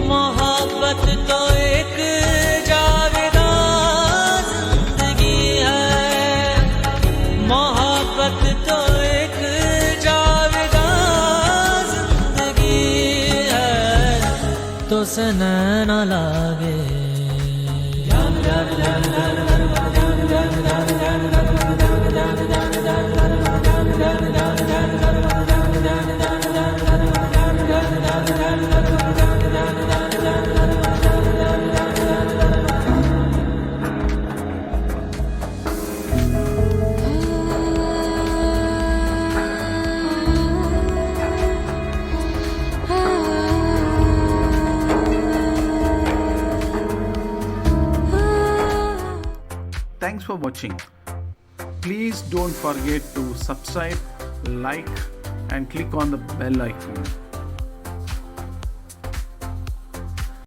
मोहब्बत तो एक जावेदार जिंदगी है, मोहब्बत तो एक जावेदार जिंदगी है, तो सनैना लागे Thanks for watching. Please don't forget to subscribe, like and click on the bell icon.